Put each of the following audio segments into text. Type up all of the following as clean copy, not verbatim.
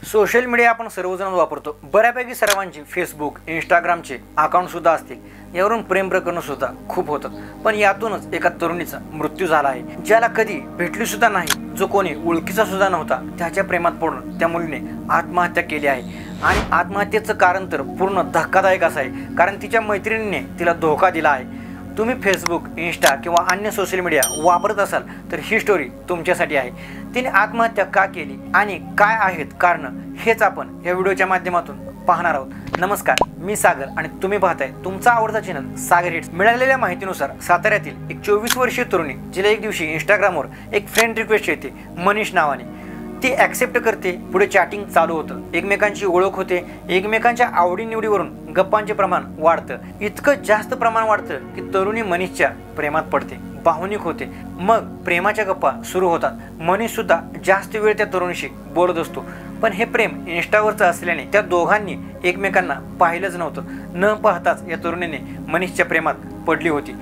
Social media आपण सर्वजण वापरतो। बऱ्यापैकी सर्वांची फेसबुक, इंस्टाग्रामचे अकाउंट सुद्धा असतील। यावरून प्रेम प्रकरण सुद्धा खूप होतात। पण यातूनच एका तरुणीचा मृत्यू झाला आहे, ज्याला कधी भेटली सुद्धा नाही, जो कोणी ओळखीचा सुद्धा नव्हता। त्याच्या प्रेमात पडून त्या मुलीने आत्महत्या केली आहे आणि आत्महत्येचं कारण तर पूर्ण धक्कादायक असं आहे, कारण तिच्या मैत्रिणीने तिला धोका दिला आहे। तुम्ही फेसबुक, इंस्टा किंवा अन्य सोशल मीडिया वापरत असाल तर ही स्टोरी तुमच्यासाठी आहे। तिने आत्महत्या का केली आणि काय आहेत कारण हेच आपण या व्हिडिओच्या माध्यमातून पाहणार आहोत। नमस्कार, मी सागर आणि तुम्ही पाहताय तुमचा आवडता चॅनल सागर हिट्स। मिळालेल्या माहितीनुसार साताऱ्यातील एक 24 वर्षीय तरुणी, जिला एक दिवशी इंस्टाग्रामवर एक फ्रेंड रिक्वेस्ट येते मनीष नावाने। ती ॲक्सेप्ट करते। पुढे चॅटिंग चालू होतं, एकमेकांची ओळख होते, एकमेकांच्या आवडीनिवडीवरून गप्पांचे प्रमाण वाढतं। इतकं जास्त प्रमाण वाढतं की तरुणी मनीषच्या प्रेमात पडते, भावनिक होते। मग प्रेमाच्या गप्पा सुरू होतात। मनीष सुद्धा जास्त वेळ त्या तरुणीशी बोलत असतो, पण हे प्रेम इंस्टावरचं असल्याने त्या दोघांनी एकमेकांना पाहिलंच नव्हतं। न पाहताच या तरुणीने मनीषच्या प्रेमात पडली होती।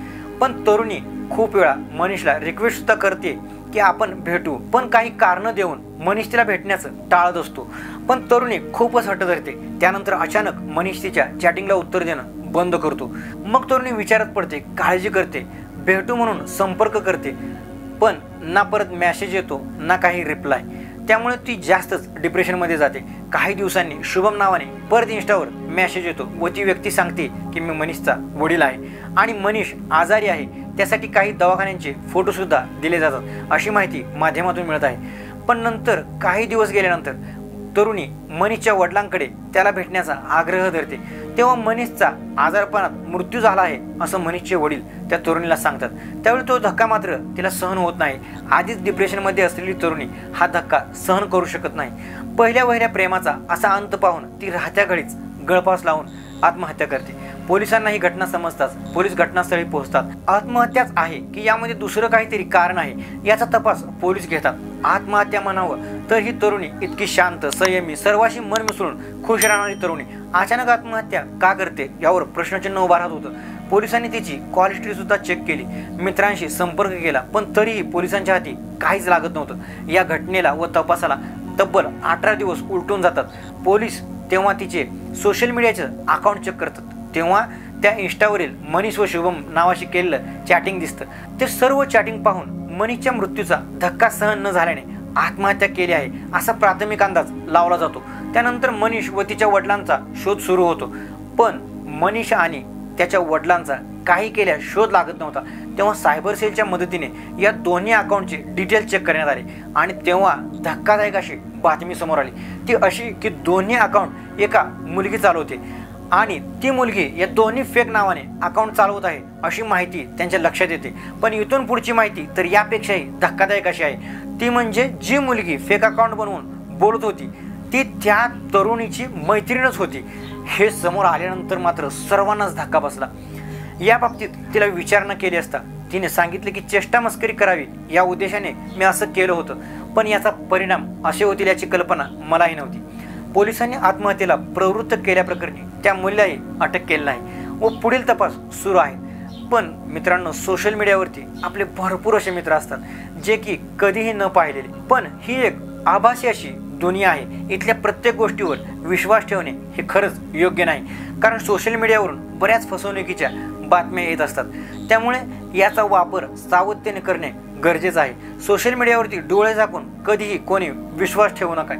पण तरुणी खूप वेळा मनीषला रिक्वेस्ट सुद्धा करते की आपण भेटू, पण काही कारण देऊन मनीष तिला भेटण्याचं टाळत असतो। पण तरुणी खूपच हट्ट धरते। त्यानंतर अचानक मनीष तिच्या चॅटिंगला उत्तर देणं बंद करतो। मग तरुणी विचारात पडते, काळजी करते, भेटू म्हणून संपर्क करते, पण ना परत मेसेज येतो ना काही रिप्लाय। त्यामुळे ती जास्तच डिप्रेशनमध्ये जाते। काही दिवसांनी शुभम नावाने परत इंस्टावर मेसेज येतो व ती व्यक्ती सांगते की मी मनीषचा वडील आहे आणि मनीष आजारी आहे, त्यासाठी काही दवाखान्यांचे फोटोसुद्धा दिले जातात, अशी माहिती माध्यमातून मिळत आहे। पण नंतर काही दिवस गेल्यानंतर तरुणी मनीषच्या वडिलांकडे त्याला भेटण्याचा आग्रह धरते। तेव्हा मनीषचा आजारपणात मृत्यू झाला आहे असं मनीषचे वडील त्या तरुणीला सांगतात। त्यावेळी तो धक्का मात्र तिला सहन होत नाही। आधीच डिप्रेशनमध्ये असलेली तरुणी हा धक्का सहन करू शकत नाही। पहिल्या प्रेमाचा असा अंत पाहून ती राहत्या घडीच गळफास लावून आत्महत्या करते। पोलिसांना ही घटना समजताच पोलीस घटनास्थळी पोहोचतात। आत्महत्याच आहे की यामध्ये दुसरं काहीतरी कारण आहे याचा तपास पोलीस घेतात। आत्महत्या म्हणावं तर ही तरुणी इतकी शांत, संयमी, सर्वांशी मन मिसळून खुश राहणारी तरुणी अचानक आत्महत्या का करते यावर प्रश्नचिन्ह उभा राहत होतं। पोलिसांनी तिची कॉल हिस्ट्री सुद्धा चेक केली, मित्रांशी संपर्क केला, पण तरीही पोलिसांच्या हाती काहीच लागत नव्हतं। या घटनेला व तपासाला तब्बल 18 दिवस उलटून जातात। पोलीस तेव्हा तिचे सोशल मीडियाचे अकाउंट चेक करतात, तेव्हा त्या इंस्टावरील मनीष व शुभम नावाशी केलेलं चॅटिंग दिसतं। ते सर्व चॅटिंग पाहून मनीषच्या मृत्यूचा धक्का सहन न झाल्याने आत्महत्या केली आहे असा प्राथमिक अंदाज लावला जातो। त्यानंतर मनीष व तिच्या वडिलांचा शोध सुरू होतो, पण मनीष आणि त्याच्या वडिलांचा काही केल्या शोध लागत नव्हता। तेव्हा सायबर सेलच्या मदतीने या दोन्ही अकाउंटचे डिटेल चेक करण्यात आले आणि तेव्हा धक्कादायक अशी बातमी समोर आली। ती अशी की दोन्ही अकाउंट एका मुलगी चालवते आणि ती मुलगी या दोन्ही फेक नावाने अकाउंट चालवत आहे अशी माहिती त्यांच्या लक्षात येते। पण इथून पुढची माहिती तर यापेक्षाही धक्कादायक अशी आहे। ती म्हणजे जी मुलगी फेक अकाउंट बनवून बोलत होती ती त्या तरुणीची मैत्रीणच होती। हे समोर आल्यानंतर मात्र सर्वांनाच धक्का बसला। या बाबतीत तिला विचारणा केली असता तिने सांगितले की चेष्टा मस्करी करावी या उद्देशाने मी असं केलं होतं, पण याचा परिणाम असे होतील याची कल्पना मलाही नव्हती। पोलिसांनी आत्महत्येला प्रवृत्त केल्याप्रकरणी त्या मुलीलाही अटक केली आहे व पुढील तपास सुरू आहे। पण मित्रांनो, सोशल मीडियावरती आपले भरपूर असे मित्र असतात जे की कधीही न पाहिलेले, पण ही एक आभासी अशी दुनिया आहे। इथल्या प्रत्येक गोष्टीवर विश्वास ठेवणे हे खरंच योग्य नाही, कारण सोशल मीडियावरून बऱ्याच फसवणुकीच्या बातम्या येत असतात। त्यामुळे याचा वापर सावधतेने करणे गरजेचं आहे। सोशल मीडियावरती डोळे झाकून कधीही कोणी विश्वास ठेवू नका,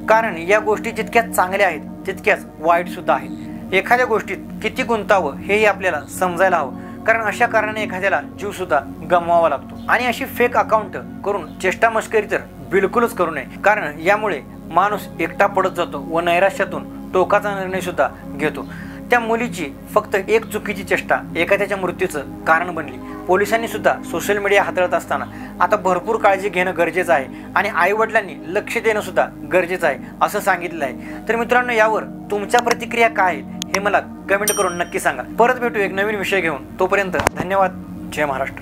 कारण या गोष्टी जितक्याच चांगल्या आहेत तितक्याच वाईट सुद्धा आहेत। एखाद्या गोष्टीत किती गुंतावं हेही आपल्याला समजायला हवं, कारण अशा कारणाने एखाद्याला जीव सुद्धा गमवावा लागतो। आणि अशी फेक अकाउंट करून चेष्टा मस्करी तर बिलकुलच करू नये, कारण यामुळे माणूस एकटा पडत जातो व नैराश्यातून टोकाचा निर्णय सुद्धा घेतो। त्या मुलीची फक्त एक चुकीची चेष्टा एखाद्याच्या मृत्यूचं कारण बनली। पोलिसांनी सुद्धा सोशल मीडिया हाताळत असताना आता भरपूर काळजी घेणं गरजेचं आहे आणि आईवडिलांनी लक्ष देणं सुद्धा गरजेचं आहे असं सांगितलं आहे। तर मित्रांनो, यावर तुमच्या प्रतिक्रिया काय आहेत हे मला कमेंट करून नक्की सांगा। परत भेटू एक नवीन विषय घेऊन, तोपर्यंत धन्यवाद। जय महाराष्ट्र।